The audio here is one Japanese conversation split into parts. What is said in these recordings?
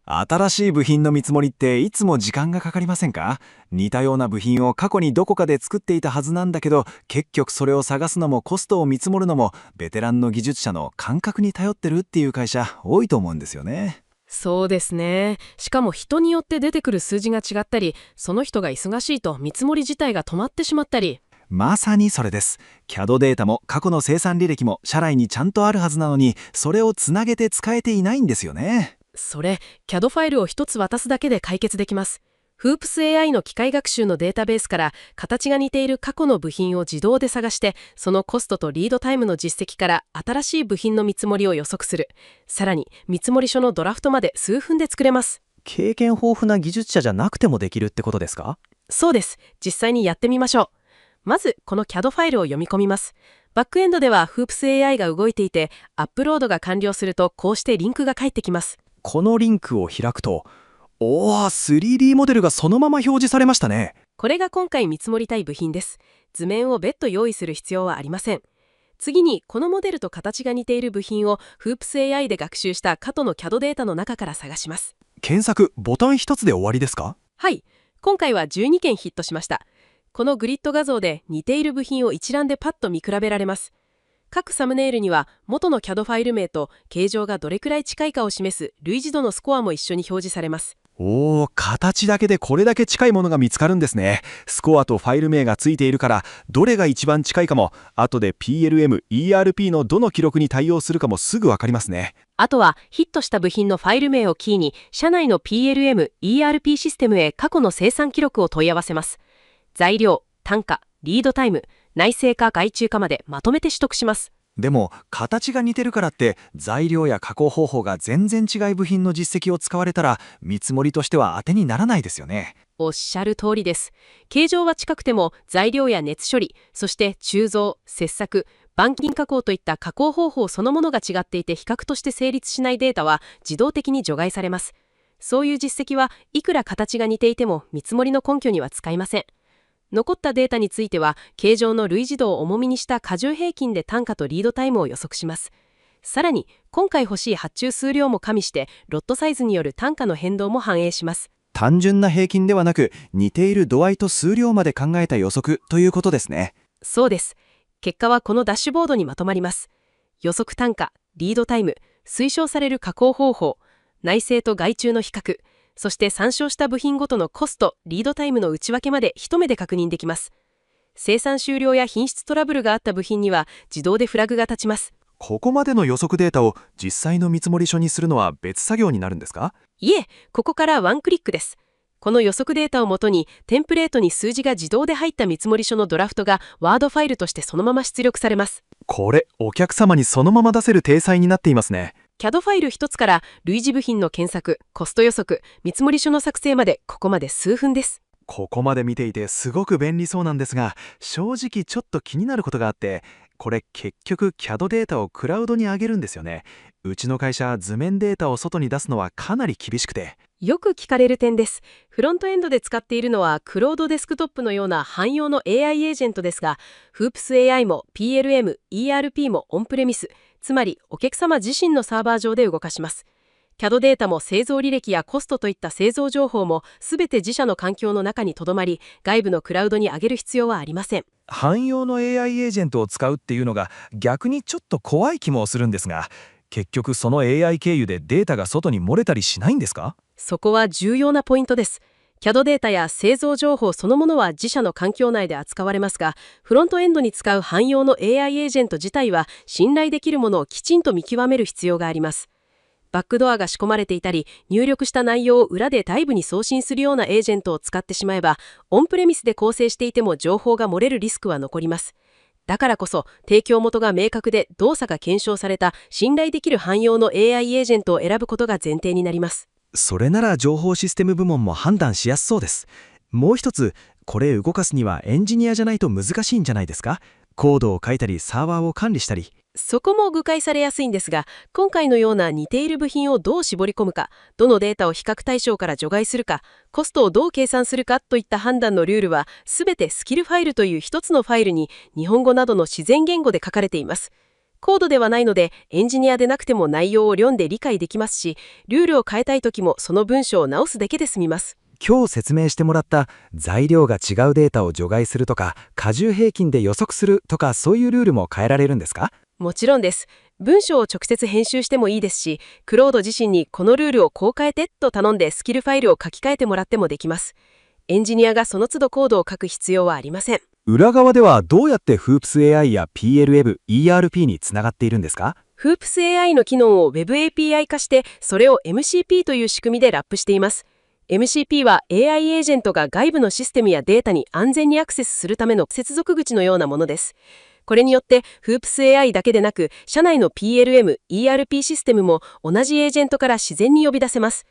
新しい部品の見積もりっていつも時間がかかりませんか？似たような部品を過去にどこかで作っていたはずなんだけど、結局それを探すのもコストを見積もるのもベテランの技術者の感覚に頼ってるっていう会社多いと思うんですよね。そうですね。しかも人によって出てくる数字が違ったり、その人が忙しいと見積もり自体が止まってしまったり。まさにそれです。CAD データも過去の生産履歴も社内にちゃんとあるはずなのに、それをつなげて使えていないんですよね。それ、CAD ファイルを一つ渡すだけで解決できます。Hoops AI の機械学習のデータベースから形が似ている過去の部品を自動で探して、そのコストとリードタイムの実績から新しい部品の見積もりを予測する。さらに見積もり書のドラフトまで数分で作れます。経験豊富な技術者じゃなくてもできるってことですか？そうです。実際にやってみましょう。まずこの CAD ファイルを読み込みます。バックエンドでは Hoops AI が動いていて、アップロードが完了するとこうしてリンクが返ってきます。このリンクを開くと、3D モデルがそのまま表示されましたね。これが今回見積もりたい部品です。図面を別途用意する必要はありません。次にこのモデルと形が似ている部品を Hoops AI で学習した過去の CAD データの中から探します。検索ボタン一つで終わりですか？はい。今回は12件ヒットしました。このグリッド画像で似ている部品を一覧でパッと見比べられます。各サムネイルには元の CAD ファイル名と形状がどれくらい近いかを示す類似度のスコアも一緒に表示されます。形だけでこれだけ近いものが見つかるんですね。スコアとファイル名がついているから、どれが一番近いかも、後で PLM、ERP のどの記録に対応するかもすぐわかりますね。あとはヒットした部品のファイル名をキーに社内の PLM、ERP システムへ過去の生産記録を問い合わせます。材料、単価、リードタイム、内製か外注かまでまとめて取得します。でも形が似てるからって材料や加工方法が全然違い部品の実績を使われたら見積もりとしては当てにならないですよね。おっしゃる通りです。形状は近くても材料や熱処理、そして鋳造、切削、板金加工といった加工方法そのものが違っていて比較として成立しないデータは自動的に除外されます。そういう実績はいくら形が似ていても見積もりの根拠には使いません。残ったデータについては形状の類似度を重みにした荷重平均で単価とリードタイムを予測します。さらに今回欲しい発注数量も加味してロットサイズによる単価の変動も反映します。単純な平均ではなく似ている度合いと数量まで考えた予測ということですね。そうです。結果はこのダッシュボードにまとまります。予測単価、リードタイム、推奨される加工方法、内製と外注の比較、そして参照した部品ごとのコスト、リードタイムの内訳まで一目で確認できます。生産終了や品質トラブルがあった部品には自動でフラグが立ちます。ここまでの予測データを実際の見積もり書にするのは別作業になるんですか？いえ、ここからワンクリックです。この予測データをもとにテンプレートに数字が自動で入った見積もり書のドラフトがワードファイルとしてそのまま出力されます。これお客様にそのまま出せる体裁になっていますね。CAD ファイル一つから類似部品の検索、コスト予測、見積もり書の作成までここまで数分です。ここまで見ていてすごく便利そうなんですが、正直ちょっと気になることがあって、これ結局 CAD データをクラウドに上げるんですよね。うちの会社図面データを外に出すのはかなり厳しくて。よく聞かれる点です。フロントエンドで使っているのはクロードデスクトップのような汎用の AI エージェントですが、Hoops AI も PLM、ERP もオンプレミス、つまりお客様自身のサーバー上で動かします。CAD データも製造履歴やコストといった製造情報もすべて自社の環境の中にとどまり、外部のクラウドに上げる必要はありません。汎用の AI エージェントを使うっていうのが逆にちょっと怖い気もするんですが、結局その AI 経由でデータが外に漏れたりしないんですか？そこは重要なポイントです。CAD データや製造情報そのものは自社の環境内で扱われますが、フロントエンドに使う汎用の AI エージェント自体は信頼できるものをきちんと見極める必要があります。バックドアが仕込まれていたり、入力した内容を裏で外部に送信するようなエージェントを使ってしまえば、オンプレミスで構成していても情報が漏れるリスクは残ります。だからこそ、提供元が明確で動作が検証された信頼できる汎用の AI エージェントを選ぶことが前提になります。それなら情報システム部門も判断しやすそうです。もう一つ、これ動かすにはエンジニアじゃないと難しいんじゃないですか？コードを書いたりサーバーを管理したり。そこも誤解されやすいんですが、今回のような似ている部品をどう絞り込むか、どのデータを比較対象から除外するか、コストをどう計算するかといった判断のルールは、すべてスキルファイルという一つのファイルに日本語などの自然言語で書かれています。コードではないので、エンジニアでなくても内容を読んで理解できますし、ルールを変えたい時もその文章を直すだけで済みます。今日説明してもらった材料が違うデータを除外するとか、加重平均で予測するとか、そういうルールも変えられるんですか？もちろんです。文章を直接編集してもいいですし、クロード自身にこのルールをこう変えてと頼んでスキルファイルを書き換えてもらってもできます。エンジニアがその都度コードを書く必要はありません。裏側ではどうやって Hoops AI や PLM、ERP につながっているんですか？ Hoops AI の機能を Web API 化して、それを MCP という仕組みでラップしています。MCP は AI エージェントが外部のシステムやデータに安全にアクセスするための接続口のようなものです。これによって Hoops AI だけでなく、社内の PLM、ERP システムも同じエージェントから自然に呼び出せます。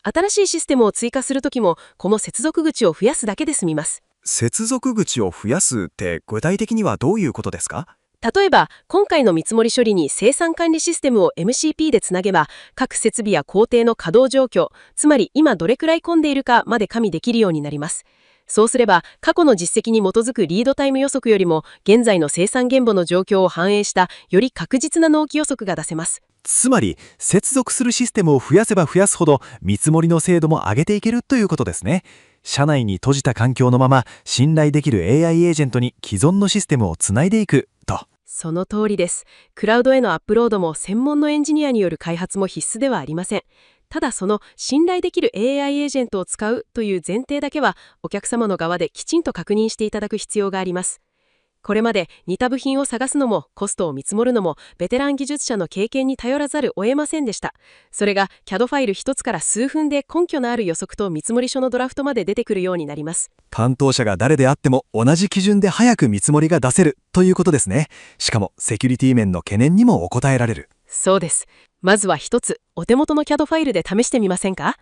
新しいシステムを追加するときも、この接続口を増やすだけで済みます。接続口を増やすって具体的にはどういうことですか？例えば、今回の見積もり処理に生産管理システムを MCP でつなげば、各設備や工程の稼働状況、つまり今どれくらい混んでいるかまで加味できるようになります。そうすれば、過去の実績に基づくリードタイム予測よりも、現在の生産現場の状況を反映したより確実な納期予測が出せます。つまり、接続するシステムを増やせば増やすほど、見積もりの精度も上げていけるということですね。社内に閉じた環境のまま、信頼できる AI エージェントに既存のシステムをつないでいくと。その通りです。クラウドへのアップロードも専門のエンジニアによる開発も必須ではありません。ただその信頼できる AI エージェントを使うという前提だけは、お客様の側できちんと確認していただく必要があります。これまで似た部品を探すのもコストを見積もるのもベテラン技術者の経験に頼らざるを得ませんでした。それが CAD ファイル一つから数分で根拠のある予測と見積もり書のドラフトまで出てくるようになります。担当者が誰であっても同じ基準で早く見積もりが出せるということですね。しかもセキュリティ面の懸念にもお答えられる。そうです。まずは一つ、お手元の CAD ファイルで試してみませんか？